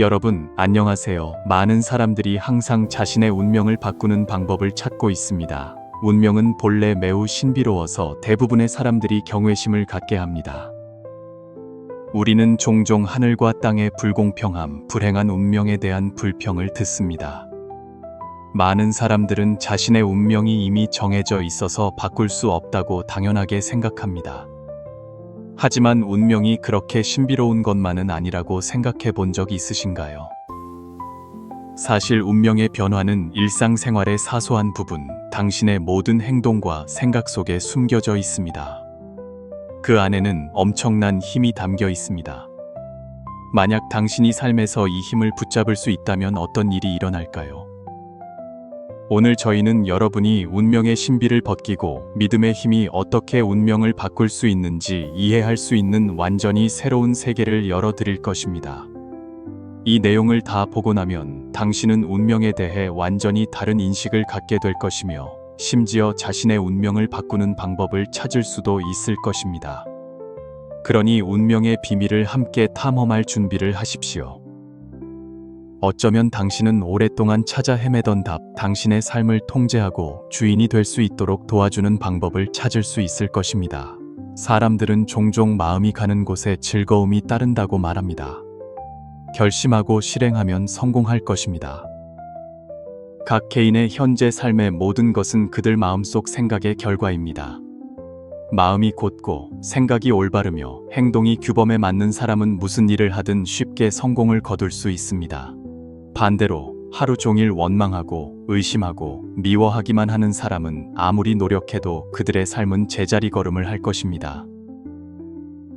여러분, 안녕하세요. 많은 사람들이 항상 자신의 운명을 바꾸는 방법을 찾고 있습니다. 운명은 본래 매우 신비로워서 대부분의 사람들이 경외심을 갖게 합니다. 우리는 종종 하늘과 땅의 불공평함, 불행한 운명에 대한 불평을 듣습니다. 많은 사람들은 자신의 운명이 이미 정해져 있어서 바꿀 수 없다고 당연하게 생각합니다. 하지만 운명이 그렇게 신비로운 것만은 아니라고 생각해 본 적 있으신가요? 사실 운명의 변화는 일상생활의 사소한 부분, 당신의 모든 행동과 생각 속에 숨겨져 있습니다. 그 안에는 엄청난 힘이 담겨 있습니다. 만약 당신이 삶에서 이 힘을 붙잡을 수 있다면 어떤 일이 일어날까요? 오늘 저희는 여러분이 운명의 신비를 벗기고 믿음의 힘이 어떻게 운명을 바꿀 수 있는지 이해할 수 있는 완전히 새로운 세계를 열어드릴 것입니다. 이 내용을 다 보고 나면 당신은 운명에 대해 완전히 다른 인식을 갖게 될 것이며 심지어 자신의 운명을 바꾸는 방법을 찾을 수도 있을 것입니다. 그러니 운명의 비밀을 함께 탐험할 준비를 하십시오. 어쩌면 당신은 오랫동안 찾아 헤매던 답, 당신의 삶을 통제하고 주인이 될 수 있도록 도와주는 방법을 찾을 수 있을 것입니다. 사람들은 종종 마음이 가는 곳에 즐거움이 따른다고 말합니다. 결심하고 실행하면 성공할 것입니다. 각 개인의 현재 삶의 모든 것은 그들 마음속 생각의 결과입니다. 마음이 곧고 생각이 올바르며 행동이 규범에 맞는 사람은 무슨 일을 하든 쉽게 성공을 거둘 수 있습니다. 반대로 하루 종일 원망하고 의심하고 미워하기만 하는 사람은 아무리 노력해도 그들의 삶은 제자리 걸음을 할 것입니다.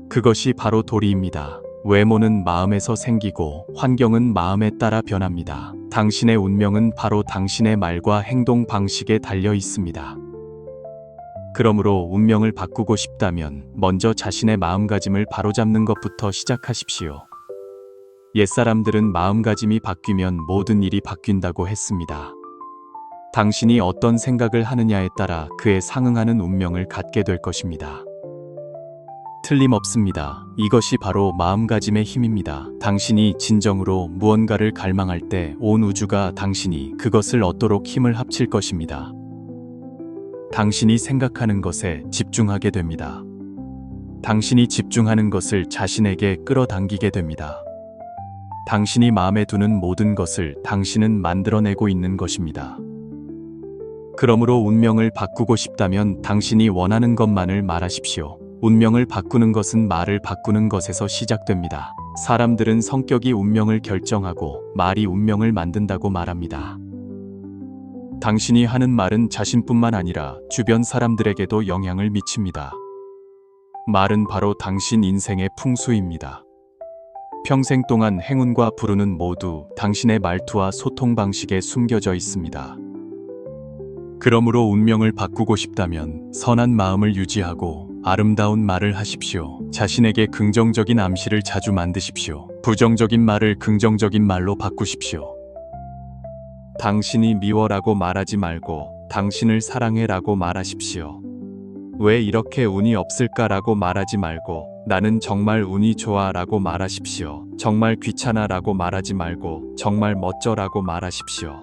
그것이 바로 도리입니다. 외모는 마음에서 생기고 환경은 마음에 따라 변합니다. 당신의 운명은 바로 당신의 말과 행동 방식에 달려 있습니다. 그러므로 운명을 바꾸고 싶다면 먼저 자신의 마음가짐을 바로잡는 것부터 시작하십시오. 옛사람들은 마음가짐이 바뀌면 모든 일이 바뀐다고 했습니다. 당신이 어떤 생각을 하느냐에 따라 그에 상응하는 운명을 갖게 될 것입니다. 틀림없습니다. 이것이 바로 마음가짐의 힘입니다. 당신이 진정으로 무언가를 갈망할 때 온 우주가 당신이 그것을 얻도록 힘을 합칠 것입니다. 당신이 생각하는 것에 집중하게 됩니다. 당신이 집중하는 것을 자신에게 끌어당기게 됩니다. 당신이 마음에 두는 모든 것을 당신은 만들어내고 있는 것입니다. 그러므로 운명을 바꾸고 싶다면 당신이 원하는 것만을 말하십시오. 운명을 바꾸는 것은 말을 바꾸는 것에서 시작됩니다. 사람들은 성격이 운명을 결정하고 말이 운명을 만든다고 말합니다. 당신이 하는 말은 자신뿐만 아니라 주변 사람들에게도 영향을 미칩니다. 말은 바로 당신 인생의 풍수입니다. 평생 동안 행운과 불운은 모두 당신의 말투와 소통 방식에 숨겨져 있습니다. 그러므로 운명을 바꾸고 싶다면 선한 마음을 유지하고 아름다운 말을 하십시오. 자신에게 긍정적인 암시를 자주 만드십시오. 부정적인 말을 긍정적인 말로 바꾸십시오. 당신이 미워라고 말하지 말고 당신을 사랑해라고 말하십시오. 왜 이렇게 운이 없을까라고 말하지 말고 나는 정말 운이 좋아라고 말하십시오. 정말 귀찮아라고 말하지 말고 정말 멋져라고 말하십시오.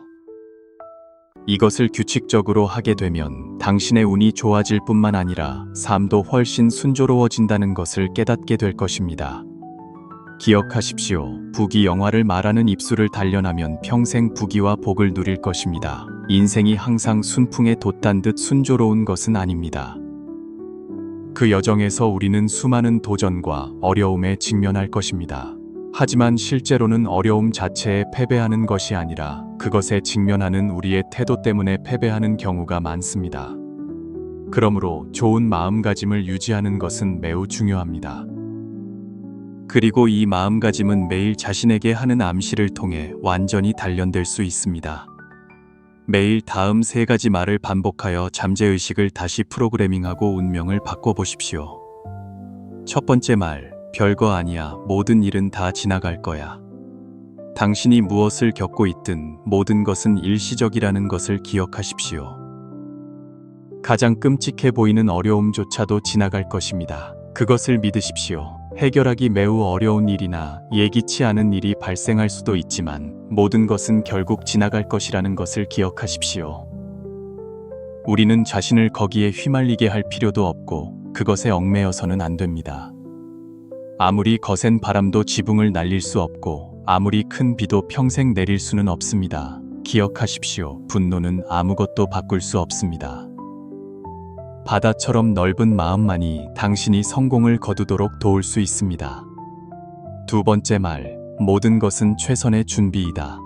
이것을 규칙적으로 하게 되면 당신의 운이 좋아질 뿐만 아니라 삶도 훨씬 순조로워진다는 것을 깨닫게 될 것입니다. 기억하십시오. 부귀 영화를 말하는 입술을 단련하면 평생 부귀와 복을 누릴 것입니다. 인생이 항상 순풍에 돛단 듯 순조로운 것은 아닙니다. 그 여정에서 우리는 수많은 도전과 어려움에 직면할 것입니다. 하지만 실제로는 어려움 자체에 패배하는 것이 아니라 그것에 직면하는 우리의 태도 때문에 패배하는 경우가 많습니다. 그러므로 좋은 마음가짐을 유지하는 것은 매우 중요합니다. 그리고 이 마음가짐은 매일 자신에게 하는 암시를 통해 완전히 단련될 수 있습니다. 매일 다음 3가지 말을 반복하여 잠재의식을 다시 프로그래밍하고 운명을 바꿔보십시오. 첫 번째 말, 별거 아니야. 모든 일은 다 지나갈 거야. 당신이 무엇을 겪고 있든 모든 것은 일시적이라는 것을 기억하십시오. 가장 끔찍해 보이는 어려움조차도 지나갈 것입니다. 그것을 믿으십시오. 해결하기 매우 어려운 일이나 예기치 않은 일이 발생할 수도 있지만 모든 것은 결국 지나갈 것이라는 것을 기억하십시오. 우리는 자신을 거기에 휘말리게 할 필요도 없고 그것에 얽매여서는 안 됩니다. 아무리 거센 바람도 지붕을 날릴 수 없고 아무리 큰 비도 평생 내릴 수는 없습니다. 기억하십시오. 분노는 아무것도 바꿀 수 없습니다. 바다처럼 넓은 마음만이 당신이 성공을 거두도록 도울 수 있습니다. 두 번째 말, 모든 것은 최선의 준비이다.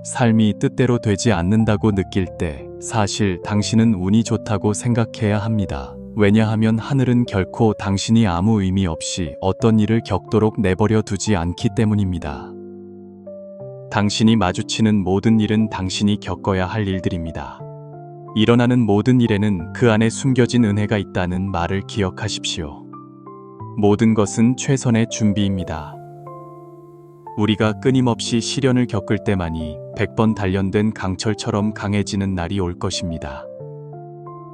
삶이 뜻대로 되지 않는다고 느낄 때 사실 당신은 운이 좋다고 생각해야 합니다. 왜냐하면 하늘은 결코 당신이 아무 의미 없이 어떤 일을 겪도록 내버려 두지 않기 때문입니다. 당신이 마주치는 모든 일은 당신이 겪어야 할 일들입니다. 일어나는 모든 일에는 그 안에 숨겨진 은혜가 있다는 말을 기억하십시오. 모든 것은 최선의 준비입니다. 우리가 끊임없이 시련을 겪을 때만이 100번 단련된 강철처럼 강해지는 날이 올 것입니다.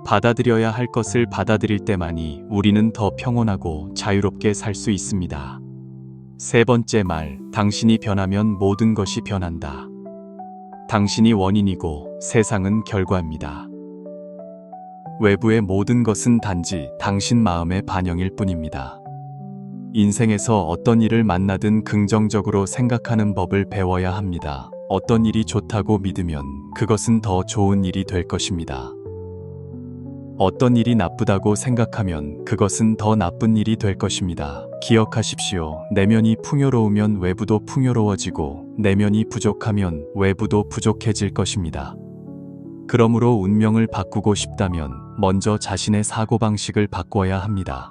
받아들여야 할 것을 받아들일 때만이 우리는 더 평온하고 자유롭게 살 수 있습니다. 세 번째 말, 당신이 변하면 모든 것이 변한다. 당신이 원인이고 세상은 결과입니다. 외부의 모든 것은 단지 당신 마음의 반영일 뿐입니다. 인생에서 어떤 일을 만나든 긍정적으로 생각하는 법을 배워야 합니다. 어떤 일이 좋다고 믿으면 그것은 더 좋은 일이 될 것입니다. 어떤 일이 나쁘다고 생각하면 그것은 더 나쁜 일이 될 것입니다. 기억하십시오. 내면이 풍요로우면 외부도 풍요로워지고 내면이 부족하면 외부도 부족해질 것입니다. 그러므로 운명을 바꾸고 싶다면 먼저 자신의 사고방식을 바꿔야 합니다.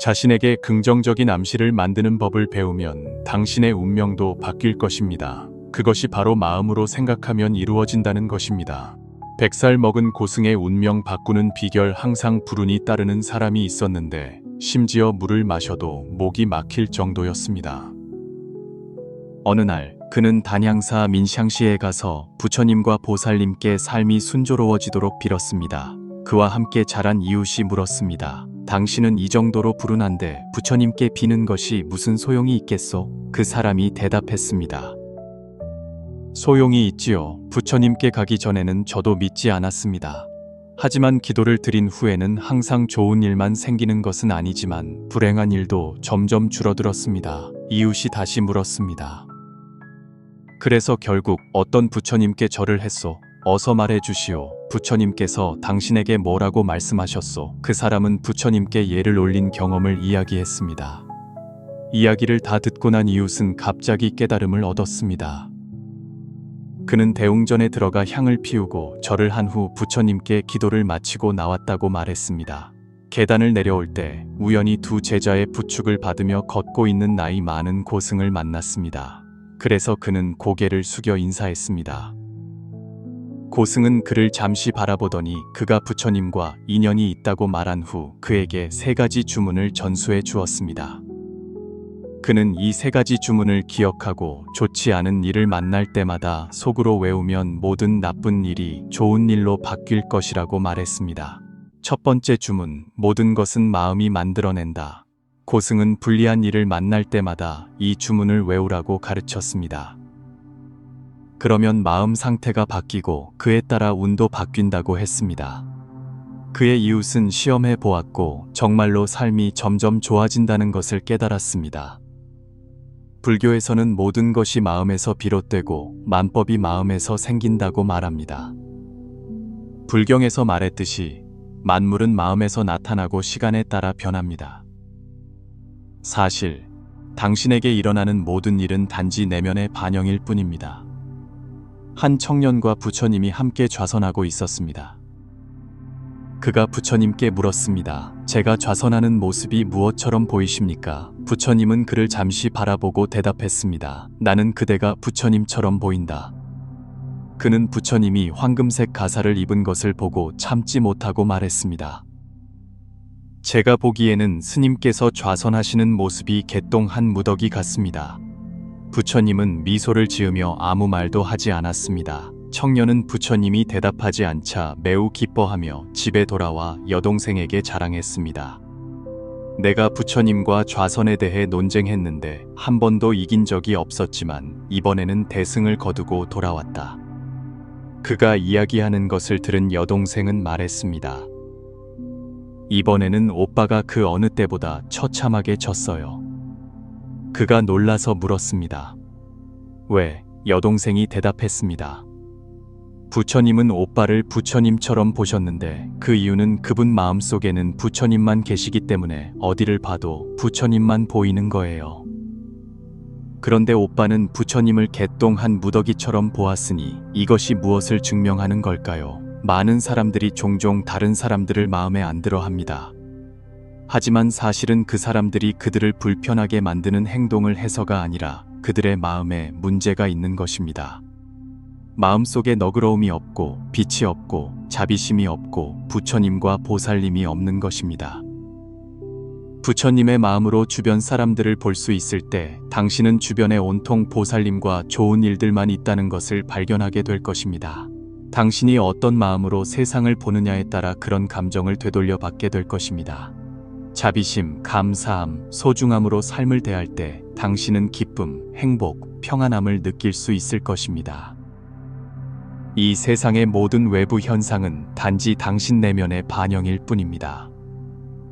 자신에게 긍정적인 암시를 만드는 법을 배우면 당신의 운명도 바뀔 것입니다. 그것이 바로 마음으로 생각하면 이루어진다는 것입니다. 100살 먹은 고승의 운명 바꾸는 비결. 항상 불운이 따르는 사람이 있었는데 심지어 물을 마셔도 목이 막힐 정도였습니다. 어느 날 그는 단양사 민샹시에 가서 부처님과 보살님께 삶이 순조로워지도록 빌었습니다. 그와 함께 자란 이웃이 물었습니다. 당신은 이 정도로 불운한데 부처님께 비는 것이 무슨 소용이 있겠소? 그 사람이 대답했습니다. 소용이 있지요. 부처님께 가기 전에는 저도 믿지 않았습니다. 하지만 기도를 드린 후에는 항상 좋은 일만 생기는 것은 아니지만 불행한 일도 점점 줄어들었습니다. 이웃이 다시 물었습니다. 그래서 결국 어떤 부처님께 절을 했소? 어서 말해 주시오. 부처님께서 당신에게 뭐라고 말씀하셨소? 그 사람은 부처님께 예를 올린 경험을 이야기했습니다. 이야기를 다 듣고 난 이웃은 갑자기 깨달음을 얻었습니다. 그는 대웅전에 들어가 향을 피우고 절을 한 후 부처님께 기도를 마치고 나왔다고 말했습니다. 계단을 내려올 때 우연히 두 제자의 부축을 받으며 걷고 있는 나이 많은 고승을 만났습니다. 그래서 그는 고개를 숙여 인사했습니다. 고승은 그를 잠시 바라보더니 그가 부처님과 인연이 있다고 말한 후 그에게 3가지 주문을 전수해 주었습니다. 그는 이 3가지 주문을 기억하고 좋지 않은 일을 만날 때마다 속으로 외우면 모든 나쁜 일이 좋은 일로 바뀔 것이라고 말했습니다. 첫 번째 주문, 모든 것은 마음이 만들어낸다. 고승은 불리한 일을 만날 때마다 이 주문을 외우라고 가르쳤습니다. 그러면 마음 상태가 바뀌고 그에 따라 운도 바뀐다고 했습니다. 그의 이웃은 시험해 보았고 정말로 삶이 점점 좋아진다는 것을 깨달았습니다. 불교에서는 모든 것이 마음에서 비롯되고 만법이 마음에서 생긴다고 말합니다. 불경에서 말했듯이 만물은 마음에서 나타나고 시간에 따라 변합니다. 사실 당신에게 일어나는 모든 일은 단지 내면의 반영일 뿐입니다. 한 청년과 부처님이 함께 좌선하고 있었습니다. 그가 부처님께 물었습니다. 제가 좌선하는 모습이 무엇처럼 보이십니까? 부처님은 그를 잠시 바라보고 대답했습니다. 나는 그대가 부처님처럼 보인다. 그는 부처님이 황금색 가사를 입은 것을 보고 참지 못하고 말했습니다. 제가 보기에는 스님께서 좌선하시는 모습이 개똥 한 무더기 같습니다. 부처님은 미소를 지으며 아무 말도 하지 않았습니다. 청년은 부처님이 대답하지 않자 매우 기뻐하며 집에 돌아와 여동생에게 자랑했습니다. 내가 부처님과 좌선에 대해 논쟁했는데 한 번도 이긴 적이 없었지만 이번에는 대승을 거두고 돌아왔다. 그가 이야기하는 것을 들은 여동생은 말했습니다. 이번에는 오빠가 그 어느 때보다 처참하게 졌어요. 그가 놀라서 물었습니다. 왜? 여동생이 대답했습니다. 부처님은 오빠를 부처님처럼 보셨는데 그 이유는 그분 마음속에는 부처님만 계시기 때문에 어디를 봐도 부처님만 보이는 거예요. 그런데 오빠는 부처님을 개똥 한 무더기처럼 보았으니 이것이 무엇을 증명하는 걸까요? 많은 사람들이 종종 다른 사람들을 마음에 안 들어 합니다. 하지만 사실은 그 사람들이 그들을 불편하게 만드는 행동을 해서가 아니라 그들의 마음에 문제가 있는 것입니다. 마음속에 너그러움이 없고 빛이 없고 자비심이 없고 부처님과 보살님이 없는 것입니다. 부처님의 마음으로 주변 사람들을 볼 수 있을 때 당신은 주변에 온통 보살님과 좋은 일들만 있다는 것을 발견하게 될 것입니다. 당신이 어떤 마음으로 세상을 보느냐에 따라 그런 감정을 되돌려 받게 될 것입니다. 자비심, 감사함, 소중함으로 삶을 대할 때 당신은 기쁨, 행복, 평안함을 느낄 수 있을 것입니다. 이 세상의 모든 외부 현상은 단지 당신 내면의 반영일 뿐입니다.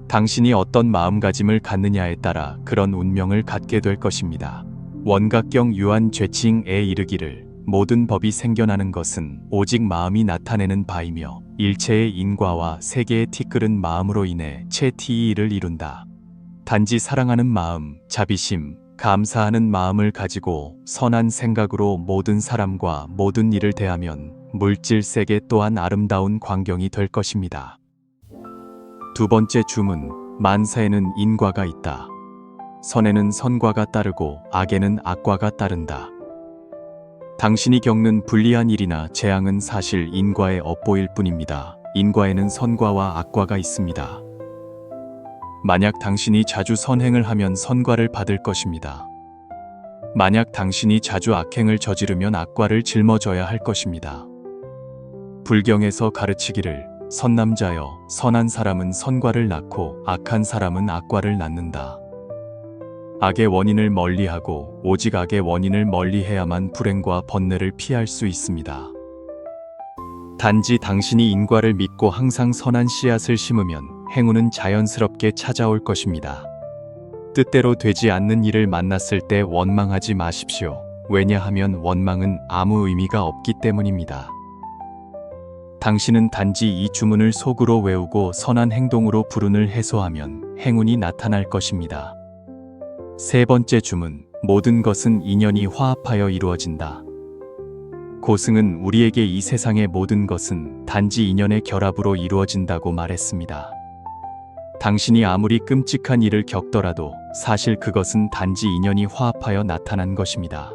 당신이 어떤 마음가짐을 갖느냐에 따라 그런 운명을 갖게 될 것입니다. 원각경 유한 죄칭에 이르기를 모든 법이 생겨나는 것은 오직 마음이 나타내는 바이며 일체의 인과와 세계의 티끌은 마음으로 인해 채티이를 이룬다. 단지 사랑하는 마음, 자비심, 감사하는 마음을 가지고 선한 생각으로 모든 사람과 모든 일을 대하면 물질 세계 또한 아름다운 광경이 될 것입니다. 두 번째 주문, 만사에는 인과가 있다. 선에는 선과가 따르고 악에는 악과가 따른다. 당신이 겪는 불리한 일이나 재앙은 사실 인과의 업보일 뿐입니다. 인과에는 선과와 악과가 있습니다. 만약 당신이 자주 선행을 하면 선과를 받을 것입니다. 만약 당신이 자주 악행을 저지르면 악과를 짊어져야 할 것입니다. 불경에서 가르치기를 선남자여, 선한 사람은 선과를 낳고 악한 사람은 악과를 낳는다. 악의 원인을 멀리하고 오직 악의 원인을 멀리해야만 불행과 번뇌를 피할 수 있습니다. 단지 당신이 인과를 믿고 항상 선한 씨앗을 심으면 행운은 자연스럽게 찾아올 것입니다. 뜻대로 되지 않는 일을 만났을 때 원망하지 마십시오. 왜냐하면 원망은 아무 의미가 없기 때문입니다. 당신은 단지 이 주문을 속으로 외우고 선한 행동으로 불운을 해소하면 행운이 나타날 것입니다. 세 번째 주문, 모든 것은 인연이 화합하여 이루어진다. 고승은 우리에게 이 세상의 모든 것은 단지 인연의 결합으로 이루어진다고 말했습니다. 당신이 아무리 끔찍한 일을 겪더라도 사실 그것은 단지 인연이 화합하여 나타난 것입니다.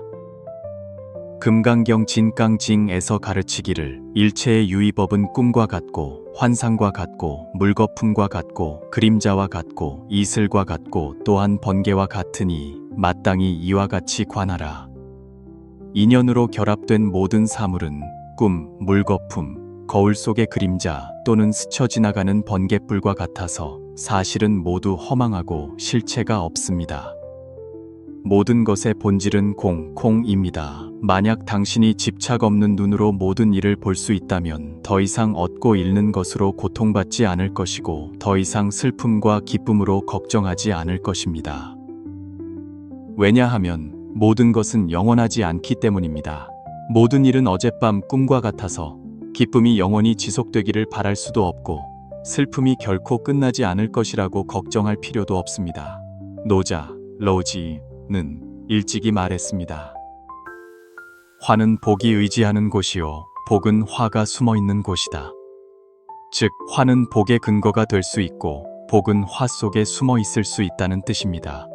금강경 진강징에서 가르치기를 일체의 유의법은 꿈과 같고 환상과 같고 물거품과 같고 그림자와 같고 이슬과 같고 또한 번개와 같으니 마땅히 이와 같이 관하라. 인연으로 결합된 모든 사물은 꿈, 물거품, 거울 속의 그림자 또는 스쳐 지나가는 번개불과 같아서 사실은 모두 허망하고 실체가 없습니다. 모든 것의 본질은 콩입니다. 만약 당신이 집착 없는 눈으로 모든 일을 볼 수 있다면 더 이상 얻고 잃는 것으로 고통받지 않을 것이고 더 이상 슬픔과 기쁨으로 걱정하지 않을 것입니다. 왜냐하면 모든 것은 영원하지 않기 때문입니다. 모든 일은 어젯밤 꿈과 같아서 기쁨이 영원히 지속되기를 바랄 수도 없고 슬픔이 결코 끝나지 않을 것이라고 걱정할 필요도 없습니다. 노자, 로지는 일찍이 말했습니다. 화는 복이 의지하는 곳이요 복은 화가 숨어 있는 곳이다. 즉 화는 복의 근거가 될 수 있고 복은 화 속에 숨어 있을 수 있다는 뜻입니다.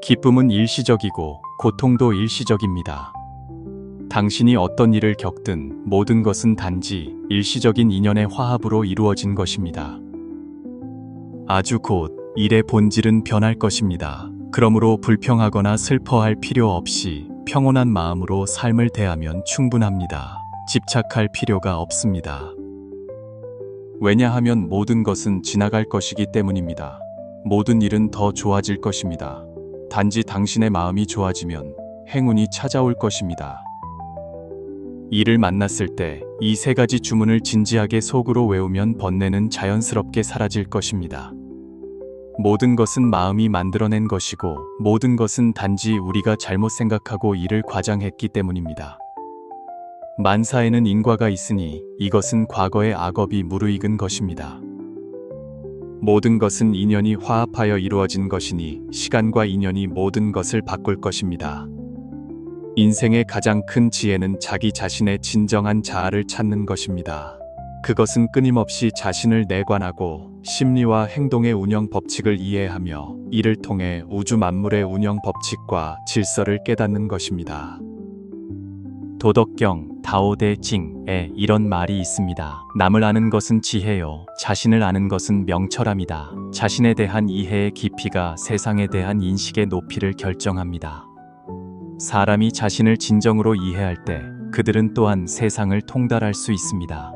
기쁨은 일시적이고 고통도 일시적입니다. 당신이 어떤 일을 겪든 모든 것은 단지 일시적인 인연의 화합으로 이루어진 것입니다. 아주 곧 일의 본질은 변할 것입니다. 그러므로 불평하거나 슬퍼할 필요 없이 평온한 마음으로 삶을 대하면 충분합니다. 집착할 필요가 없습니다. 왜냐하면 모든 것은 지나갈 것이기 때문입니다. 모든 일은 더 좋아질 것입니다. 단지 당신의 마음이 좋아지면 행운이 찾아올 것입니다. 이를 만났을 때 이 세 가지 주문을 진지하게 속으로 외우면 번뇌는 자연스럽게 사라질 것입니다. 모든 것은 마음이 만들어낸 것이고 모든 것은 단지 우리가 잘못 생각하고 이를 과장했기 때문입니다. 만사에는 인과가 있으니 이것은 과거의 악업이 무르익은 것입니다. 모든 것은 인연이 화합하여 이루어진 것이니 시간과 인연이 모든 것을 바꿀 것입니다. 인생의 가장 큰 지혜는 자기 자신의 진정한 자아를 찾는 것입니다. 그것은 끊임없이 자신을 내관하고 심리와 행동의 운영 법칙을 이해하며 이를 통해 우주 만물의 운영 법칙과 질서를 깨닫는 것입니다. 도덕경 다오데 징에 이런 말이 있습니다. 남을 아는 것은 지혜요, 자신을 아는 것은 명철함이다. 자신에 대한 이해의 깊이가 세상에 대한 인식의 높이를 결정합니다. 사람이 자신을 진정으로 이해할 때 그들은 또한 세상을 통달할 수 있습니다.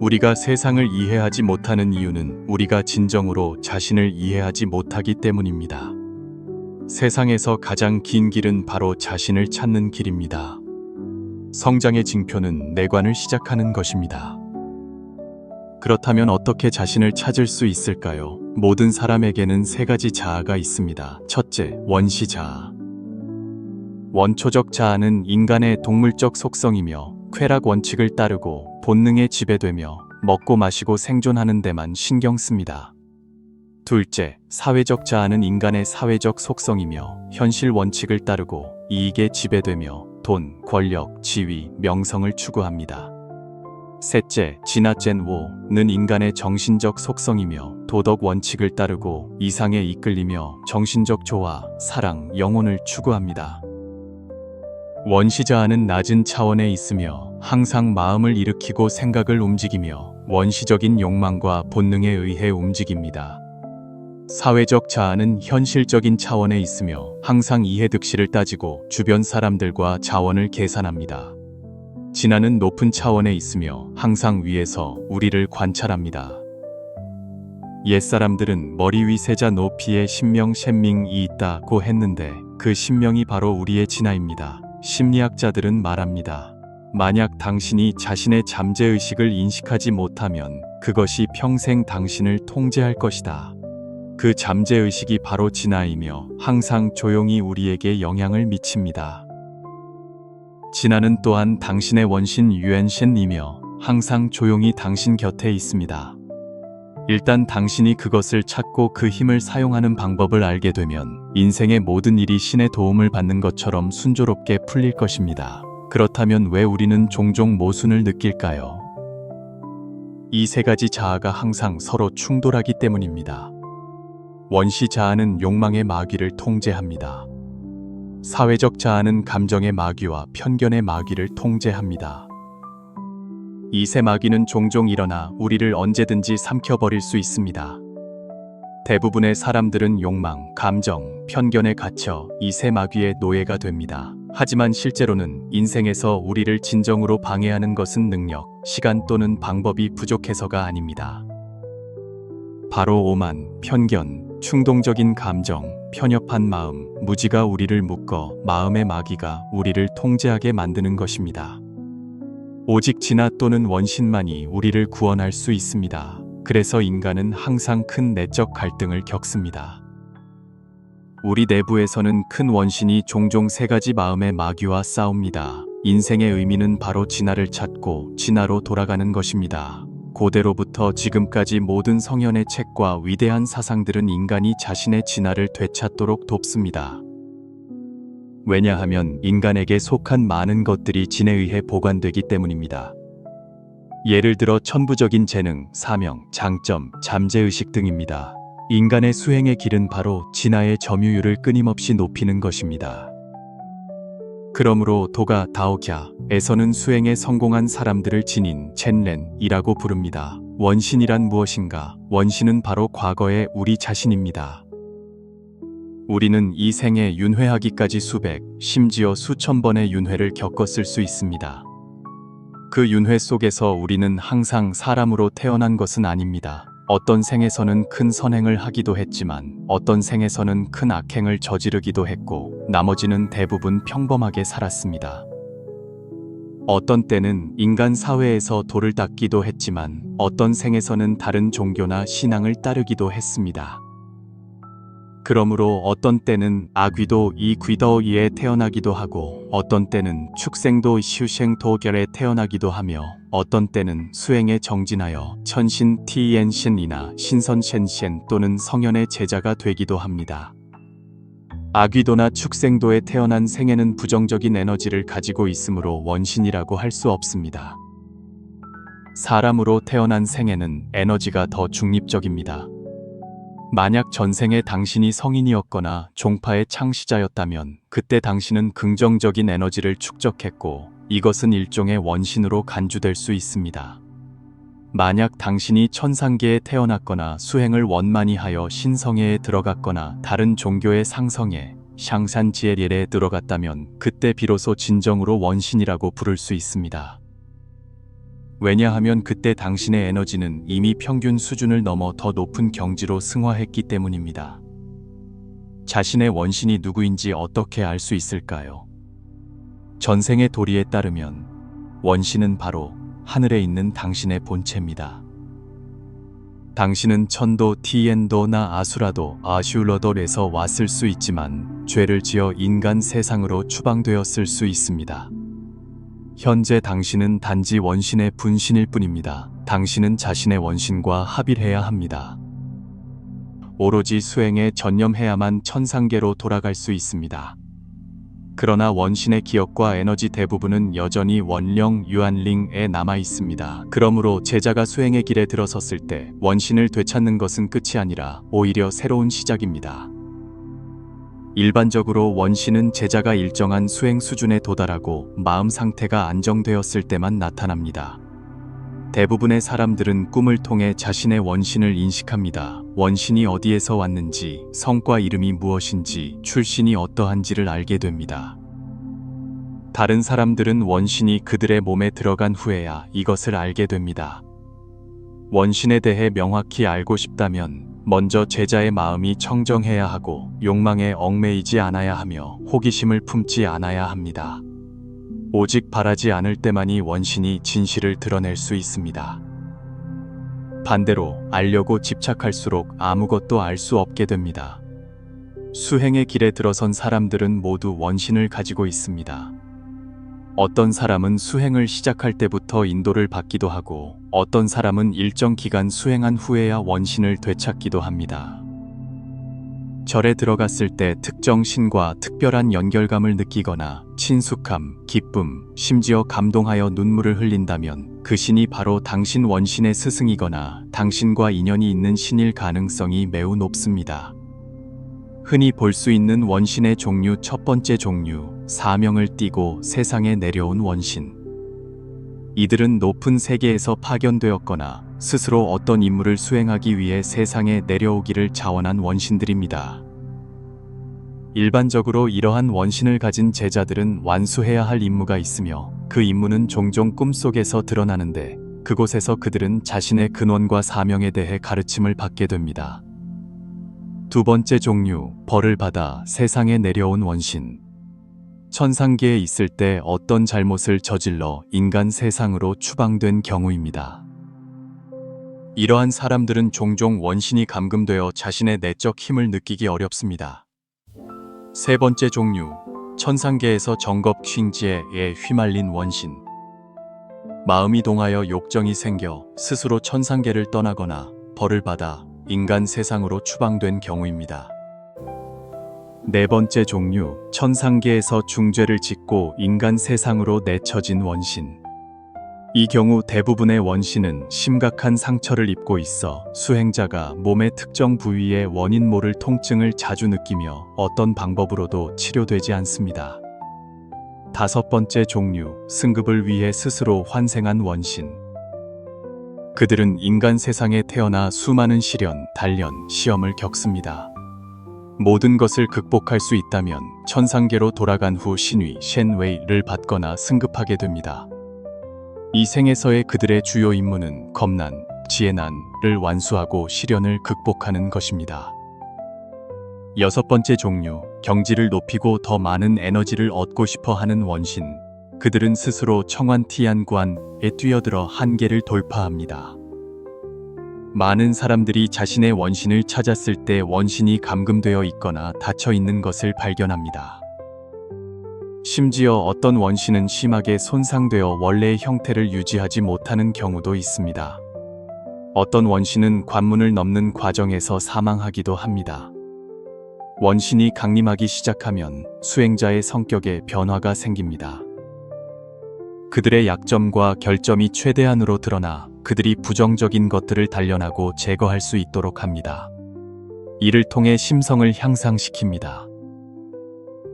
우리가 세상을 이해하지 못하는 이유는 우리가 진정으로 자신을 이해하지 못하기 때문입니다. 세상에서 가장 긴 길은 바로 자신을 찾는 길입니다. 성장의 징표는 내관을 시작하는 것입니다. 그렇다면 어떻게 자신을 찾을 수 있을까요? 모든 사람에게는 세 가지 자아가 있습니다. 첫째, 원시자아. 원초적 자아는 인간의 동물적 속성이며 쾌락 원칙을 따르고 본능에 지배되며 먹고 마시고 생존하는 데만 신경 씁니다. 둘째, 사회적 자아는 인간의 사회적 속성이며 현실 원칙을 따르고 이익에 지배되며 돈, 권력, 지위, 명성을 추구합니다. 셋째, 진화젠5는 인간의 정신적 속성이며 도덕 원칙을 따르고 이상에 이끌리며 정신적 조화, 사랑, 영혼을 추구합니다. 원시자아는 낮은 차원에 있으며 항상 마음을 일으키고 생각을 움직이며 원시적인 욕망과 본능에 의해 움직입니다. 사회적 자아는 현실적인 차원에 있으며 항상 이해득실을 따지고 주변 사람들과 자원을 계산합니다. 진화는 높은 차원에 있으며 항상 위에서 우리를 관찰합니다. 옛사람들은 머리 위 세자 높이에 신명 셴밍이 있다고 했는데 그 신명이 바로 우리의 진화입니다. 심리학자들은 말합니다. 만약 당신이 자신의 잠재의식을 인식하지 못하면 그것이 평생 당신을 통제할 것이다. 그 잠재의식이 바로 진화이며 항상 조용히 우리에게 영향을 미칩니다. 진화는 또한 당신의 원신 유엔신이며 항상 조용히 당신 곁에 있습니다. 일단 당신이 그것을 찾고 그 힘을 사용하는 방법을 알게 되면 인생의 모든 일이 신의 도움을 받는 것처럼 순조롭게 풀릴 것입니다. 그렇다면 왜 우리는 종종 모순을 느낄까요? 이 세 가지 자아가 항상 서로 충돌하기 때문입니다. 원시 자아는 욕망의 마귀를 통제합니다. 사회적 자아는 감정의 마귀와 편견의 마귀를 통제합니다. 이 세 마귀는 종종 일어나 우리를 언제든지 삼켜버릴 수 있습니다. 대부분의 사람들은 욕망, 감정, 편견에 갇혀 이 세 마귀의 노예가 됩니다. 하지만 실제로는 인생에서 우리를 진정으로 방해하는 것은 능력, 시간 또는 방법이 부족해서가 아닙니다. 바로 오만, 편견, 충동적인 감정, 편협한 마음, 무지가 우리를 묶어 마음의 마귀가 우리를 통제하게 만드는 것입니다. 오직 진화 또는 원신만이 우리를 구원할 수 있습니다. 그래서 인간은 항상 큰 내적 갈등을 겪습니다. 우리 내부에서는 큰 원신이 종종 세 가지 마음의 마귀와 싸웁니다. 인생의 의미는 바로 진화를 찾고 진화로 돌아가는 것입니다. 고대로부터 지금까지 모든 성현의 책과 위대한 사상들은 인간이 자신의 진화를 되찾도록 돕습니다. 왜냐하면 인간에게 속한 많은 것들이 진에 의해 보관되기 때문입니다. 예를 들어 천부적인 재능, 사명, 장점, 잠재의식 등입니다. 인간의 수행의 길은 바로 진화의 점유율을 끊임없이 높이는 것입니다. 그러므로 도가 다오갸에서는 수행에 성공한 사람들을 진인, 첸렌이라고 부릅니다. 원신이란 무엇인가? 원신은 바로 과거의 우리 자신입니다. 우리는 이 생에 윤회하기까지 수백, 심지어 수천 번의 윤회를 겪었을 수 있습니다. 그 윤회 속에서 우리는 항상 사람으로 태어난 것은 아닙니다. 어떤 생에서는 큰 선행을 하기도 했지만 어떤 생에서는 큰 악행을 저지르기도 했고 나머지는 대부분 평범하게 살았습니다. 어떤 때는 인간 사회에서 도를 닦기도 했지만 어떤 생에서는 다른 종교나 신앙을 따르기도 했습니다. 그러므로 어떤 때는 아귀도 이 귀더이에 태어나기도 하고 어떤 때는 축생도 슈생도결에 태어나기도 하며 어떤 때는 수행에 정진하여 천신 티엔신이나 신선셴셴 또는 성현의 제자가 되기도 합니다. 아귀도나 축생도에 태어난 생에는 부정적인 에너지를 가지고 있으므로 원신이라고 할 수 없습니다. 사람으로 태어난 생에는 에너지가 더 중립적입니다. 만약 전생에 당신이 성인이었거나 종파의 창시자였다면 그때 당신은 긍정적인 에너지를 축적했고 이것은 일종의 원신으로 간주될 수 있습니다. 만약 당신이 천상계에 태어났거나 수행을 원만히 하여 신성회에 들어갔거나 다른 종교의 상성에 샹산지에리에 들어갔다면 그때 비로소 진정으로 원신이라고 부를 수 있습니다. 왜냐하면 그때 당신의 에너지는 이미 평균 수준을 넘어 더 높은 경지로 승화했기 때문입니다. 자신의 원신이 누구인지 어떻게 알 수 있을까요? 전생의 도리에 따르면 원신은 바로 하늘에 있는 당신의 본체입니다. 당신은 천도, 티엔도나 아수라도, 아슐러돌에서 왔을 수 있지만 죄를 지어 인간 세상으로 추방되었을 수 있습니다. 현재 당신은 단지 원신의 분신일 뿐입니다. 당신은 자신의 원신과 합일해야 합니다. 오로지 수행에 전념해야만 천상계로 돌아갈 수 있습니다. 그러나 원신의 기억과 에너지 대부분은 여전히 원령 유한링에 남아 있습니다. 그러므로 제자가 수행의 길에 들어섰을 때 원신을 되찾는 것은 끝이 아니라 오히려 새로운 시작입니다. 일반적으로 원신은 제자가 일정한 수행 수준에 도달하고 마음 상태가 안정되었을 때만 나타납니다. 대부분의 사람들은 꿈을 통해 자신의 원신을 인식합니다. 원신이 어디에서 왔는지, 성과 이름이 무엇인지, 출신이 어떠한지를 알게 됩니다. 다른 사람들은 원신이 그들의 몸에 들어간 후에야 이것을 알게 됩니다. 원신에 대해 명확히 알고 싶다면 먼저 제자의 마음이 청정해야 하고 욕망에 얽매이지 않아야 하며 호기심을 품지 않아야 합니다. 오직 바라지 않을 때만이 원신이 진실을 드러낼 수 있습니다. 반대로 알려고 집착할수록 아무것도 알 수 없게 됩니다. 수행의 길에 들어선 사람들은 모두 원신을 가지고 있습니다. 어떤 사람은 수행을 시작할 때부터 인도를 받기도 하고 어떤 사람은 일정 기간 수행한 후에야 원신을 되찾기도 합니다. 절에 들어갔을 때 특정 신과 특별한 연결감을 느끼거나 친숙함, 기쁨, 심지어 감동하여 눈물을 흘린다면 그 신이 바로 당신 원신의 스승이거나 당신과 인연이 있는 신일 가능성이 매우 높습니다. 흔히 볼 수 있는 원신의 종류 첫 번째 종류, 사명을 띠고 세상에 내려온 원신. 이들은 높은 세계에서 파견되었거나 스스로 어떤 임무를 수행하기 위해 세상에 내려오기를 자원한 원신들입니다. 일반적으로 이러한 원신을 가진 제자들은 완수해야 할 임무가 있으며 그 임무는 종종 꿈속에서 드러나는데 그곳에서 그들은 자신의 근원과 사명에 대해 가르침을 받게 됩니다. 두 번째 종류, 벌을 받아 세상에 내려온 원신. 천상계에 있을 때 어떤 잘못을 저질러 인간 세상으로 추방된 경우입니다. 이러한 사람들은 종종 원신이 감금되어 자신의 내적 힘을 느끼기 어렵습니다. 세 번째 종류, 천상계에서 정겁 킹지에 휘말린 원신. 마음이 동하여 욕정이 생겨 스스로 천상계를 떠나거나 벌을 받아 인간 세상으로 추방된 경우입니다. 네 번째 종류, 천상계에서 중죄를 짓고 인간 세상으로 내쳐진 원신. 이 경우 대부분의 원신은 심각한 상처를 입고 있어 수행자가 몸의 특정 부위의 원인 모를 통증을 자주 느끼며 어떤 방법으로도 치료되지 않습니다. 다섯 번째 종류, 승급을 위해 스스로 환생한 원신. 그들은 인간 세상에 태어나 수많은 시련, 단련, 시험을 겪습니다. 모든 것을 극복할 수 있다면 천상계로 돌아간 후 신위, 셴웨이를 받거나 승급하게 됩니다. 이 생에서의 그들의 주요 임무는 겁난, 지혜 난을 완수하고 시련을 극복하는 것입니다. 6번째 종류, 경지를 높이고 더 많은 에너지를 얻고 싶어 하는 원신. 그들은 스스로 청환티안관에 뛰어들어 한계를 돌파합니다. 많은 사람들이 자신의 원신을 찾았을 때 원신이 감금되어 있거나 닫혀 있는 것을 발견합니다. 심지어 어떤 원신은 심하게 손상되어 원래의 형태를 유지하지 못하는 경우도 있습니다. 어떤 원신은 관문을 넘는 과정에서 사망하기도 합니다. 원신이 강림하기 시작하면 수행자의 성격에 변화가 생깁니다. 그들의 약점과 결점이 최대한으로 드러나 그들이 부정적인 것들을 단련하고 제거할 수 있도록 합니다. 이를 통해 심성을 향상시킵니다.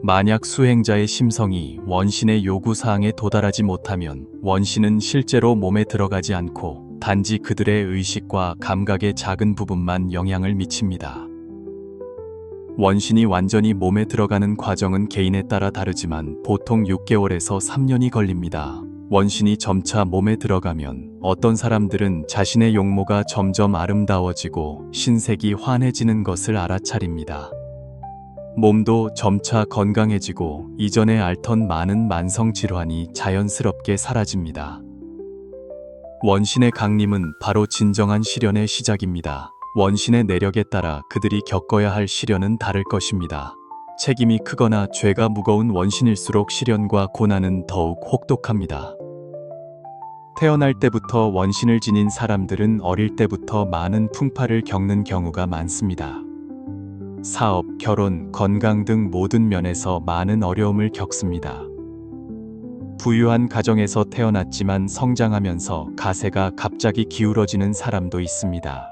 만약 수행자의 심성이 원신의 요구사항에 도달하지 못하면 원신은 실제로 몸에 들어가지 않고 단지 그들의 의식과 감각의 작은 부분만 영향을 미칩니다. 원신이 완전히 몸에 들어가는 과정은 개인에 따라 다르지만 보통 6개월에서 3년이 걸립니다. 원신이 점차 몸에 들어가면 어떤 사람들은 자신의 용모가 점점 아름다워지고 신색이 환해지는 것을 알아차립니다. 몸도 점차 건강해지고 이전에 앓던 많은 만성 질환이 자연스럽게 사라집니다. 원신의 강림은 바로 진정한 시련의 시작입니다. 원신의 내력에 따라 그들이 겪어야 할 시련은 다를 것입니다. 책임이 크거나 죄가 무거운 원신일수록 시련과 고난은 더욱 혹독합니다. 태어날 때부터 원신을 지닌 사람들은 어릴 때부터 많은 풍파를 겪는 경우가 많습니다. 사업, 결혼, 건강 등 모든 면에서 많은 어려움을 겪습니다. 부유한 가정에서 태어났지만 성장하면서 가세가 갑자기 기울어지는 사람도 있습니다.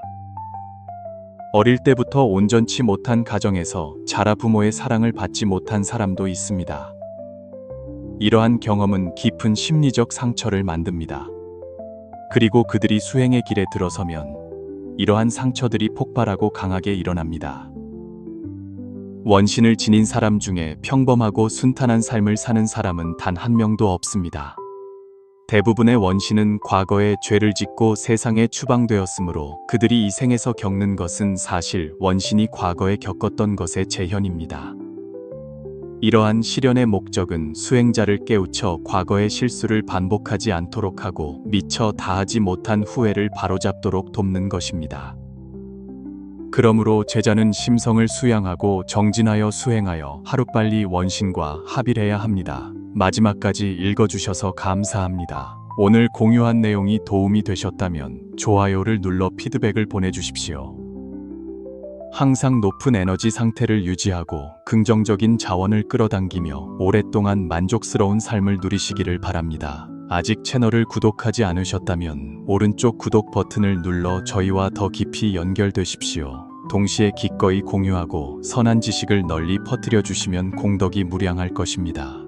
어릴 때부터 온전치 못한 가정에서 자라 부모의 사랑을 받지 못한 사람도 있습니다. 이러한 경험은 깊은 심리적 상처를 만듭니다. 그리고 그들이 수행의 길에 들어서면 이러한 상처들이 폭발하고 강하게 일어납니다. 원신을 지닌 사람 중에 평범하고 순탄한 삶을 사는 사람은 단 한 명도 없습니다. 대부분의 원신은 과거에 죄를 짓고 세상에 추방되었으므로 그들이 이 생에서 겪는 것은 사실 원신이 과거에 겪었던 것의 재현입니다. 이러한 시련의 목적은 수행자를 깨우쳐 과거의 실수를 반복하지 않도록 하고 미처 다하지 못한 후회를 바로잡도록 돕는 것입니다. 그러므로 제자는 심성을 수양하고 정진하여 수행하여 하루빨리 원신과 합일해야 합니다. 마지막까지 읽어주셔서 감사합니다. 오늘 공유한 내용이 도움이 되셨다면 좋아요를 눌러 피드백을 보내주십시오. 항상 높은 에너지 상태를 유지하고 긍정적인 자원을 끌어당기며 오랫동안 만족스러운 삶을 누리시기를 바랍니다. 아직 채널을 구독하지 않으셨다면 오른쪽 구독 버튼을 눌러 저희와 더 깊이 연결되십시오. 동시에 기꺼이 공유하고 선한 지식을 널리 퍼뜨려 주시면 공덕이 무량할 것입니다.